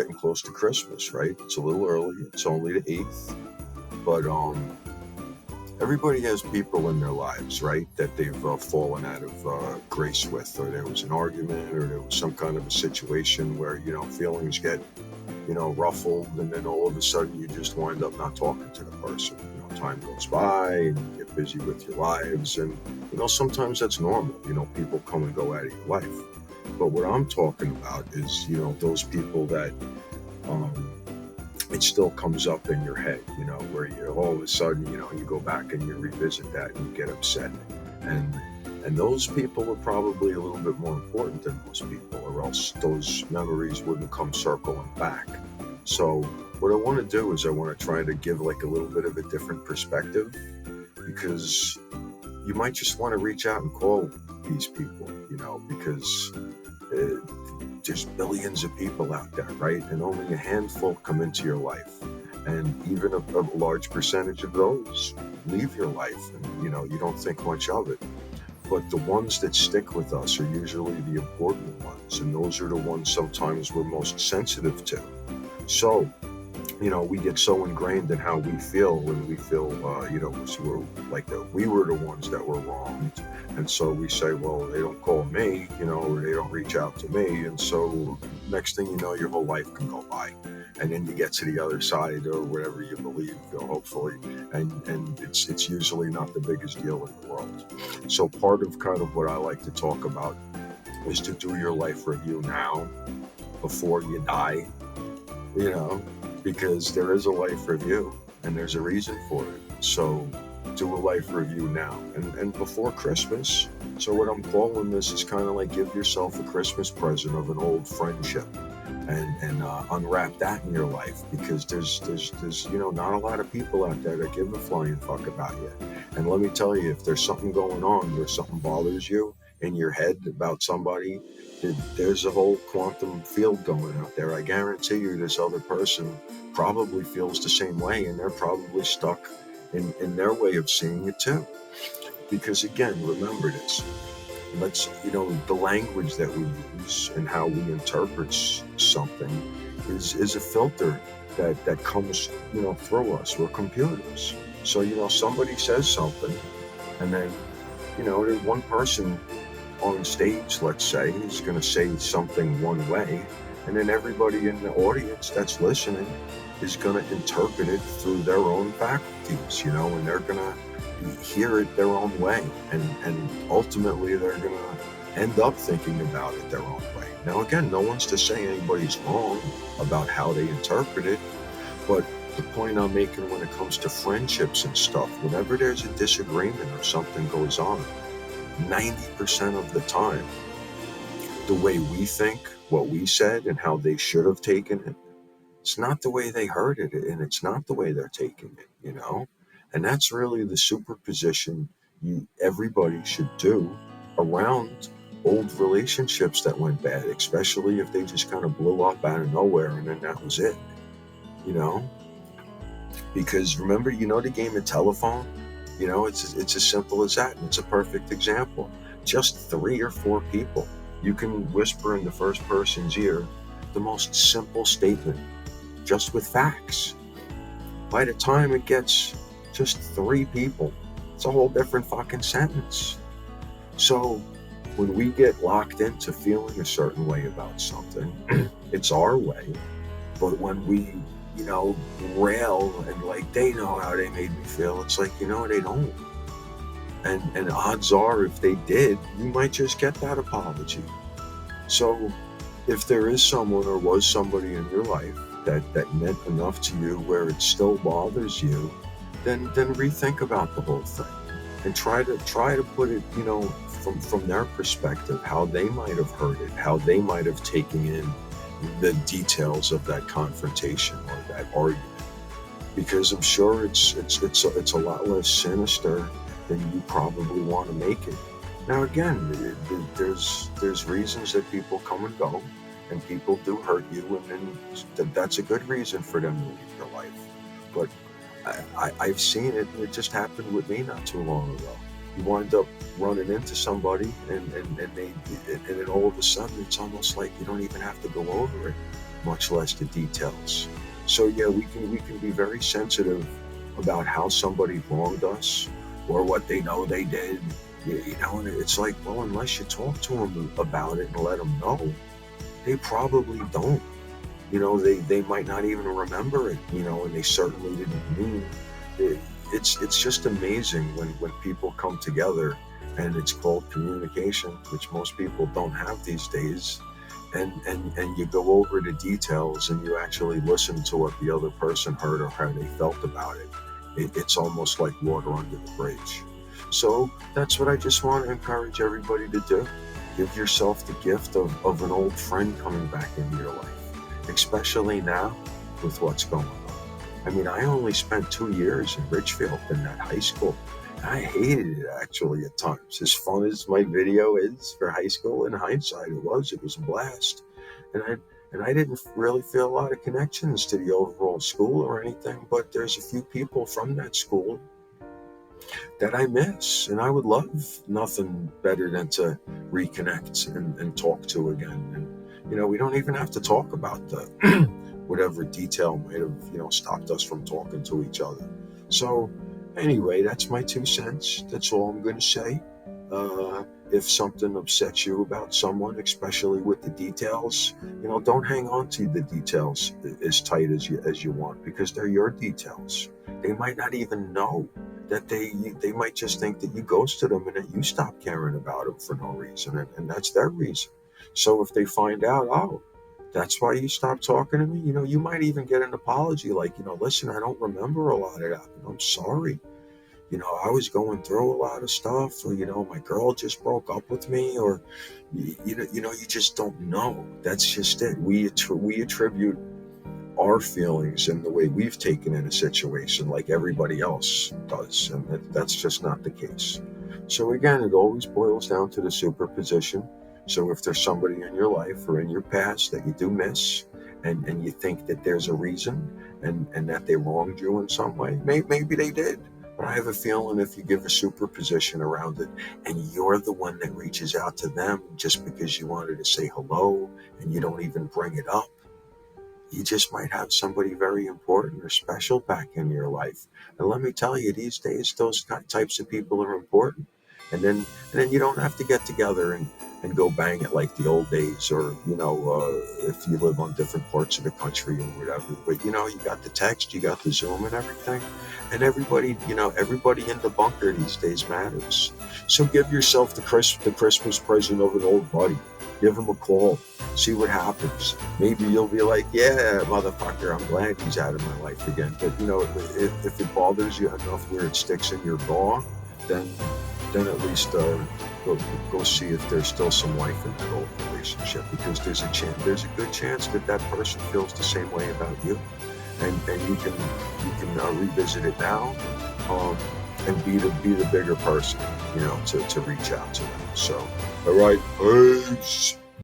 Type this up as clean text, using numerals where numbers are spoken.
getting close to Christmas, right? It's a little early. It's only the 8th, but everybody has people in their lives, right, that they've fallen out of grace with, or there was an argument, or there was some kind of a situation where, feelings get, ruffled, and then all of a sudden you just wind up not talking to the person. Time goes by and you get busy with your lives, and, sometimes that's normal. People come and go out of your life. But what I'm talking about is, those people that, it still comes up in your head, where you all of a sudden, you go back and you revisit that and you get upset. And those people are probably a little bit more important than most people, or else those memories wouldn't come circling back. So what I want to do is I want to try to give like a little bit of a different perspective, because you might just want to reach out and call these people, because there's billions of people out there, right? And only a handful come into your life. And even a large percentage of those leave your life, and, you don't think much of it. But the ones that stick with us are usually the important ones. And those are the ones sometimes we're most sensitive to. So, we get so ingrained in how we feel when we feel, we're like we were the ones that were wronged. And so we say, well, they don't call me, or they don't reach out to me. And so next thing you know, your whole life can go by. And then you get to the other side, or whatever you believe, hopefully. And it's usually not the biggest deal in the world. So part of kind of what I like to talk about is to do your life review now before you die, because there is a life review and there's a reason for it. So do a life review now and before Christmas. So what I'm calling this is kind of like give yourself a Christmas present of an old friendship, and unwrap that in your life, because there's not a lot of people out there that give a flying fuck about you. And let me tell you, if there's something going on where something bothers you in your head about somebody, there's a whole quantum field going out there. I guarantee you this other person probably feels the same way, and they're probably stuck in their way of seeing it too. Because again, remember this, the language that we use and how we interpret something is a filter that comes, through us. We're computers. So, somebody says something, and then, there's one person on stage, let's say, is going to say something one way, and then everybody in the audience that's listening is going to interpret it through their own faculties, and they're going to hear it their own way, and ultimately they're going to end up thinking about it their own way. Now again, no one's to say anybody's wrong about how they interpret it, but the point I'm making when it comes to friendships and stuff, whenever there's a disagreement or something goes on, 90% of the time, the way we think, what we said, and how they should have taken it, it's not the way they heard it, and it's not the way they're taking it, And that's really the superposition everybody should do around old relationships that went bad, especially if they just kind of blew up out of nowhere and then that was it, Because remember, the game of telephone? It's as simple as that, and it's a perfect example. Just 3 or 4 people. You can whisper in the first person's ear the most simple statement, just with facts. By the time it gets just 3 people, it's a whole different fucking sentence. So when we get locked into feeling a certain way about something, it's our way. But when we, rail and like they know how they made me feel, it's like, they don't. And odds are, if they did, you might just get that apology. So if there is someone or was somebody in your life that meant enough to you where it still bothers you, then rethink about the whole thing and try to put it, from their perspective, how they might have heard it, how they might have taken in the details of that confrontation or that argument, because I'm sure it's a lot less sinister than you probably want to make it. Now again, there's reasons that people come and go, and people do hurt you, and then that's a good reason for them to leave your life. But I've seen it. It just happened with me not too long ago. You wind up running into somebody, and then all of a sudden it's almost like you don't even have to go over it much less the details. So yeah, we can be very sensitive about how somebody wronged us or what they know they did. And it's like, well, unless you talk to them about it and let them know, they probably don't. They might not even remember it, and they certainly didn't mean it. It's just amazing when people come together, and it's called communication, which most people don't have these days. And you go over the details and you actually listen to what the other person heard or how they felt about it. It's almost like water under the bridge. So that's what I just want to encourage everybody to do. Give yourself the gift of an old friend coming back into your life, especially now with what's going on. I mean, I only spent 2 years in Richfield in that high school. I hated it actually at times. As fun as my video is for high school, in hindsight, it was a blast. And I didn't really feel a lot of connections to the overall school or anything, but there's a few people from that school that I miss, and I would love nothing better than to reconnect and talk to again. And we don't even have to talk about the whatever detail might have stopped us from talking to each other. So anyway, that's my 2 cents. That's all I'm going to say. If something upsets you about someone, especially with the details, don't hang on to the details as tight as you want, because they're your details. They might not even know that they might just think that you ghosted them and that you stopped caring about them for no reason, and that's their reason. So if they find out, oh, that's why you stopped talking to me, you might even get an apology like, listen, I don't remember a lot of that. I'm sorry. I was going through a lot of stuff, or, my girl just broke up with me, or, you just don't know. That's just it. We attribute our feelings and the way we've taken in a situation like everybody else does, and that's just not the case. So again, it always boils down to the superposition. So if there's somebody in your life or in your past that you do miss, and you think that there's a reason, and that they wronged you in some way, maybe they did, but I have a feeling if you give a superposition around it, and you're the one that reaches out to them just because you wanted to say hello, and you don't even bring it up, you just might have somebody very important or special back in your life. And let me tell you, these days, those types of people are important. And then you don't have to get together and go bang it like the old days, or, if you live on different parts of the country or whatever. But, you got the text, you got the Zoom and everything. And everybody in the bunker these days matters. So give yourself the Christmas present of an old buddy. Give him a call. See what happens. Maybe you'll be like, yeah, motherfucker, I'm glad he's out of my life again. But, if it bothers you enough where it sticks in your jaw, then at least go see if there's still some life in that old relationship, because there's a good chance that person feels the same way about you, and you can revisit it now, and be the bigger person, to reach out to them. So, all right, peace.